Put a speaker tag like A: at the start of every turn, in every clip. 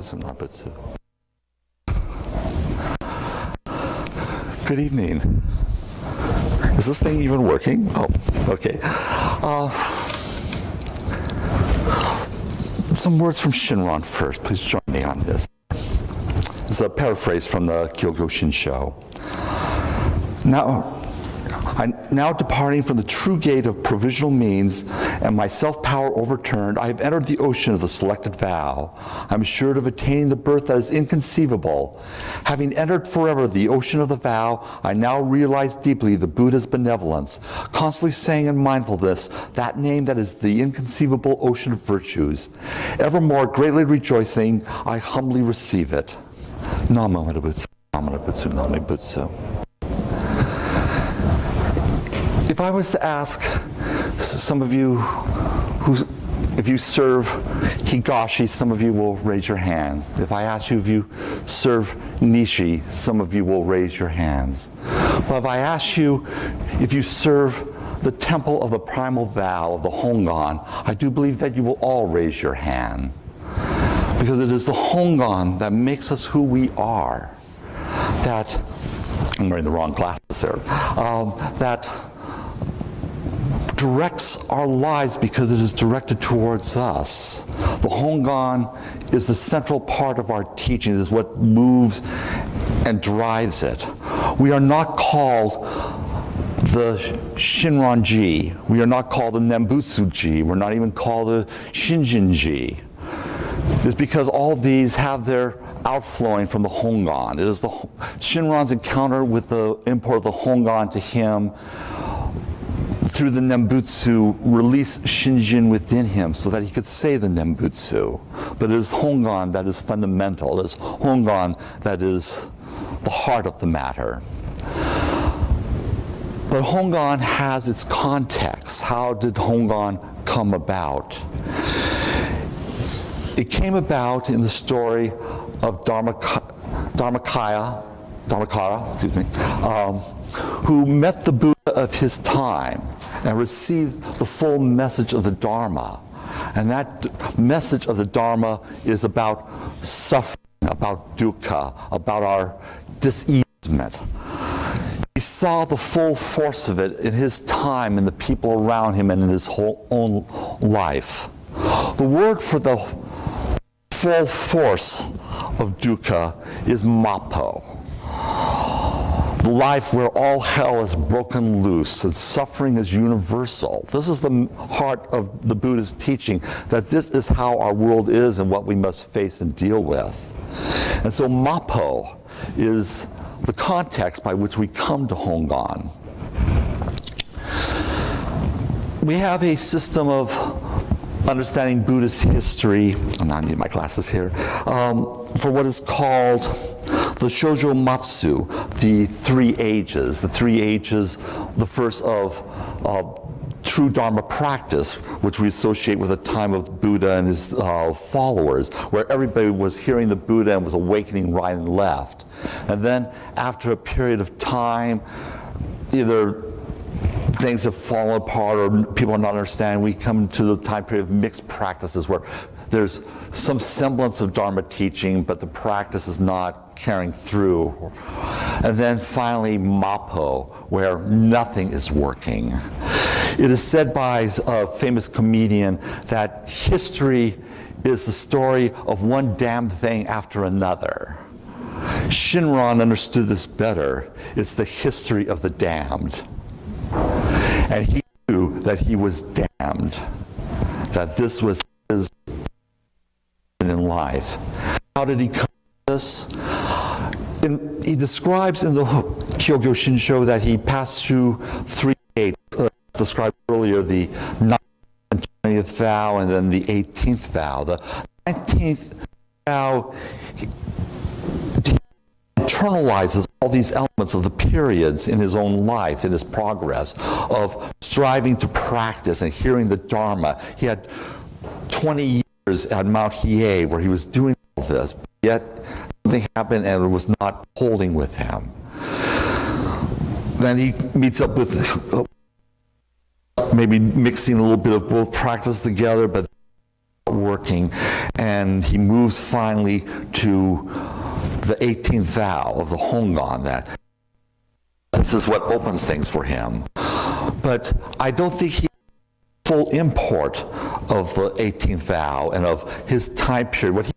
A: Butsu, not Butsu. Good evening. Is this thing even working? Oh, okay. Some words from Shinran first. Please join me on this. It's a paraphrase from the Kyogyo Shinsho. Now departing from the true gate of provisional means and my self-power overturned, I have entered the ocean of the selected vow. I'm assured of attaining the birth that is inconceivable. Having entered forever the ocean of the vow, I now realize deeply the Buddha's benevolence, constantly saying in mindfulness that name that is the inconceivable ocean of virtues. Evermore greatly rejoicing, I humbly receive it. Namo Butsu, Namo Butsu, Namo Butsu. If I was to ask some of you if you serve Higashi, some of you will raise your hands. If I ask you if you serve Nishi, some of you will raise your hands. But if I ask you if you serve the temple of the primal vow of the Hongan, I do believe that you will all raise your hand. Because it is the Hongan that makes us who we are. That, I'm wearing the wrong glasses here, that directs our lives because it is directed towards us. The Hongan is the central part of our teaching. It is what moves and drives it. We are not called the Shinran-ji. We are not called the Nembutsu-ji. We're not even called the Shinjin-ji. It's because all of these have their outflowing from the Hongan. It is the Shinran's encounter with the import of the Hongan to him through the Nembutsu, release Shinjin within him so that he could say the Nembutsu. But it is Hongan that is fundamental. It is Hongan that is the heart of the matter. But Hongan has its context. How did Hongan come about? It came about in the story of Dharmakara, who met the Buddha of his time and received the full message of the Dharma. And that message of the Dharma is about suffering, about dukkha, about our diseasement. He saw the full force of it in his time, in the people around him, and in his whole own life. The word for the full force of dukkha is mappo. The life where all hell is broken loose and suffering is universal. This is the heart of the Buddha's teaching, that this is how our world is and what we must face and deal with. And so mappo is the context by which we come to Hongan. We have a system of understanding Buddhist history, I need my glasses here, for what is called the Shoujo Matsu, the three ages. The three ages, the first of true Dharma practice, which we associate with the time of Buddha and his followers, where everybody was hearing the Buddha and was awakening right and left. And then after a period of time, either things have fallen apart or people are not understanding, we come to the time period of mixed practices where there's some semblance of Dharma teaching, but the practice is not carrying through. And then finally, mappo, where nothing is working. It is said by a famous comedian that history is the story of one damned thing after another. Shinran understood this better. It's the history of the damned. And he knew that he was damned, that this was his in life. How did he come to this? He describes in the Kyogyo Shinsho that he passed through three gates, described earlier, the 9th and 20th vow and then the 18th vow. The 19th vow internalizes all these elements of the periods in his own life, in his progress, of striving to practice and hearing the Dharma. He had 20 years at Mount Hiei where he was doing all this, but yet something happened and it was not holding with him. Then he meets up with maybe mixing a little bit of both practice together, but working. And and he moves finally to the 18th vow of the Hongan, that this is what opens things for him. But I don't think he full import of the 18th vow and of his time period. What he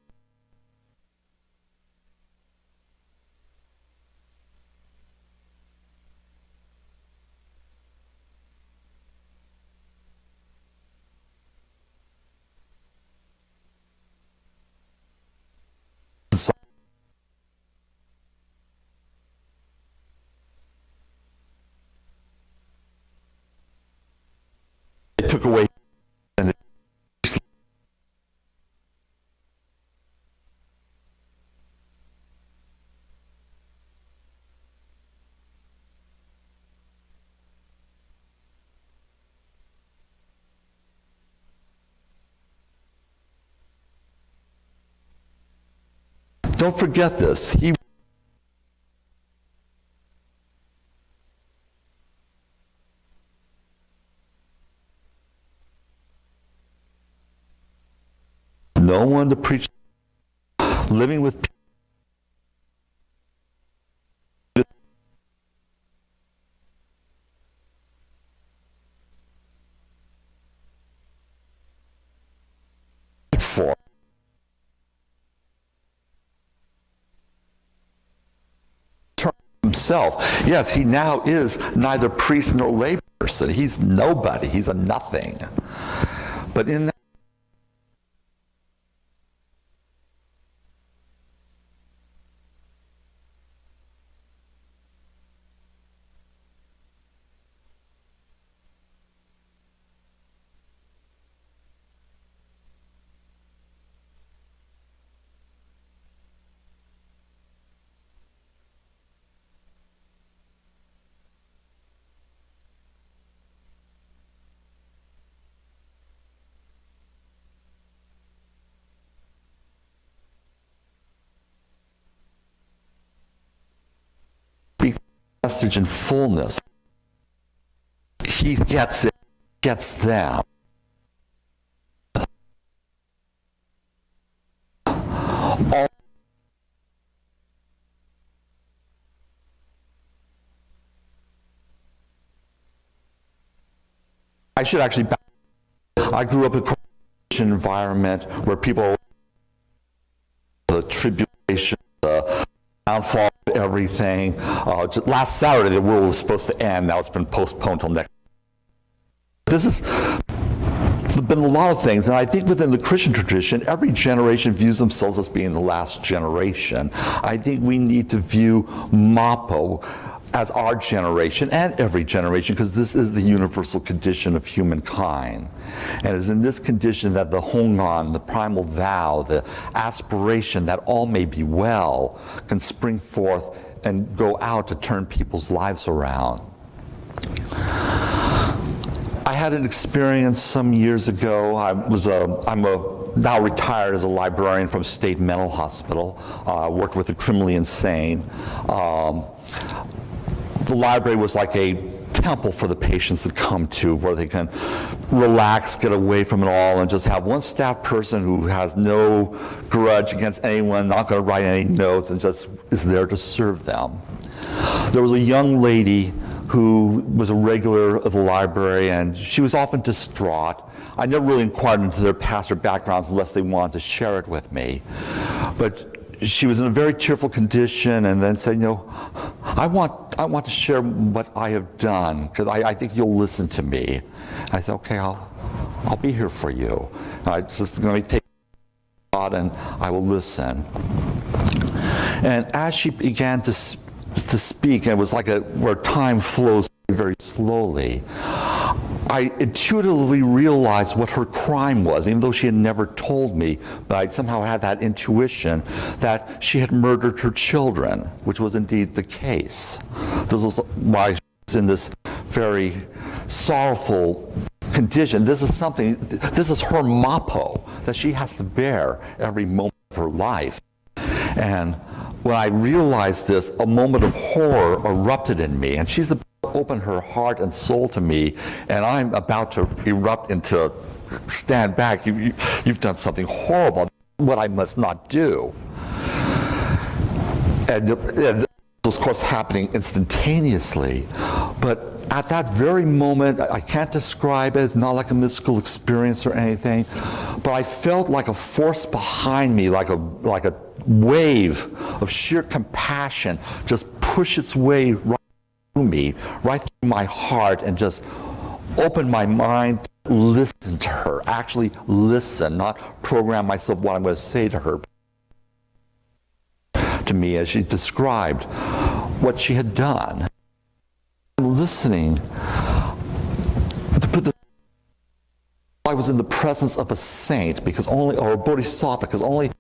A: took away and don't forget this. No one to preach, living with people. For himself. Yes, he now is neither priest nor layperson. He's nobody. He's a nothing. But in that message in fullness, he gets it, gets them. All I should actually I grew up in a Christian environment where people, the tribulation, the downfall of everything. Last Saturday, the world was supposed to end. Now it's been postponed till next. This has been a lot of things, and I think within the Christian tradition, every generation views themselves as being the last generation. I think we need to view Mappo as our generation and every generation, because this is the universal condition of humankind. And it is in this condition that the Hongan, the primal vow, the aspiration that all may be well, can spring forth and go out to turn people's lives around. I had an experience some years ago. I'm now retired as a librarian from State Mental Hospital. Worked with the criminally insane. The library was like a temple for the patients to come to, where they can relax, get away from it all, and just have one staff person who has no grudge against anyone, not going to write any notes, and just is there to serve them. There was a young lady who was a regular of the library, and she was often distraught. I never really inquired into their past or backgrounds unless they wanted to share it with me. But she was in a very tearful condition, and then said, I want to share what I have done, because I think you'll listen to me. I said, okay, I'll be here for you. And I just going to take God, and I will listen. And as she began to speak, and it was like where time flows very slowly, I intuitively realized what her crime was, even though she had never told me, but I somehow had that intuition that she had murdered her children, which was indeed the case. This was why she was in this very sorrowful condition. This is her mappo that she has to bear every moment of her life. And when I realized this, a moment of horror erupted in me, and she's about to open her heart and soul to me, and I'm about to erupt into stand back. You've done something horrible. what I must not do. And this was, of course, happening instantaneously. But at that very moment, I can't describe it, it's not like a mystical experience or anything, but I felt like a force behind me, like a wave of sheer compassion just push its way right through me, right through my heart, and just open my mind to listen to her, actually listen, not program myself what I'm going to say to her, to me as she described what she had done. Listening to put the, I was in the presence of a saint, because only, or a bodhisattva, because only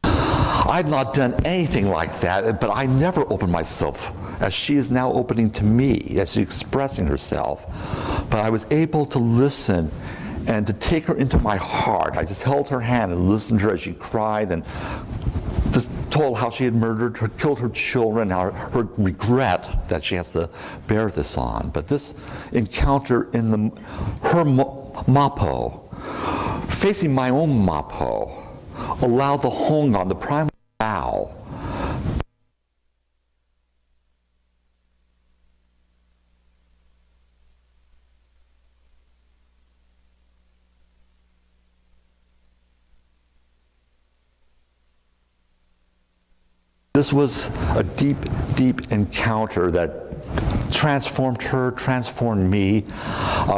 A: I'd not done anything like that, but I never opened myself as she is now opening to me, as she's expressing herself. But I was able to listen and to take her into my heart. I just held her hand and listened to her as she cried, and just told how she had murdered her, killed her children, her regret that she has to bear this on. But this encounter in her Mapo, facing my own Mapo, allowed the Hongan, the primal vow, this was a deep, deep encounter that transformed her, transformed me.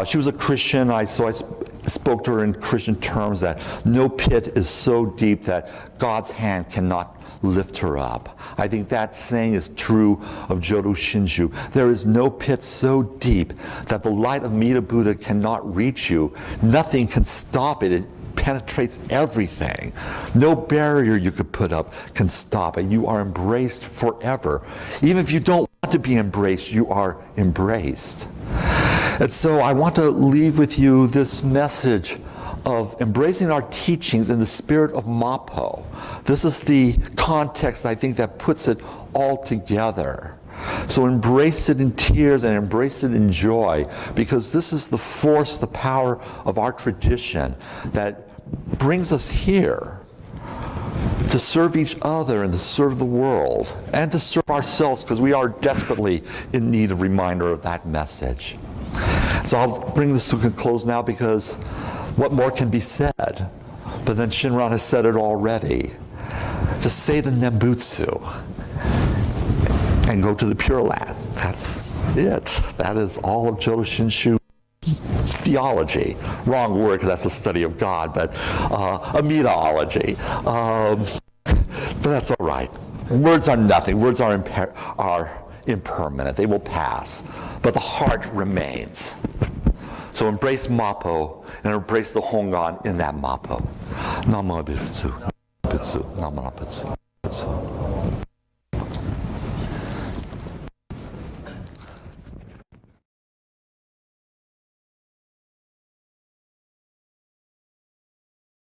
A: She was a Christian, so I spoke to her in Christian terms that no pit is so deep that God's hand cannot lift her up. I think that saying is true of Jodo Shinshu. There is no pit so deep that the light of Metta Buddha cannot reach you. Nothing can stop it. It penetrates everything. No barrier you could put up can stop it. You are embraced forever. Even if you don't want to be embraced, you are embraced. And so I want to leave with you this message of embracing our teachings in the spirit of Mapo. This is the context, I think, that puts it all together. So embrace it in tears and embrace it in joy, because this is the force, the power of our tradition that brings us here to serve each other and to serve the world and to serve ourselves, because we are desperately in need of reminder of that message. So I'll bring this to a close now, because what more can be said? But then Shinran has said it already. Just say the Nembutsu and go to the Pure Land. That's it. That is all of Jodo Shinshu theology. Wrong word, because that's a study of God, but a methodology. But that's all right. Words are nothing. Words are impermanent. They will pass. But the heart remains. So embrace Mapo and embrace the Hongan in that Mapo. Namo Bitsu. Bitsu. Namo Bitsu.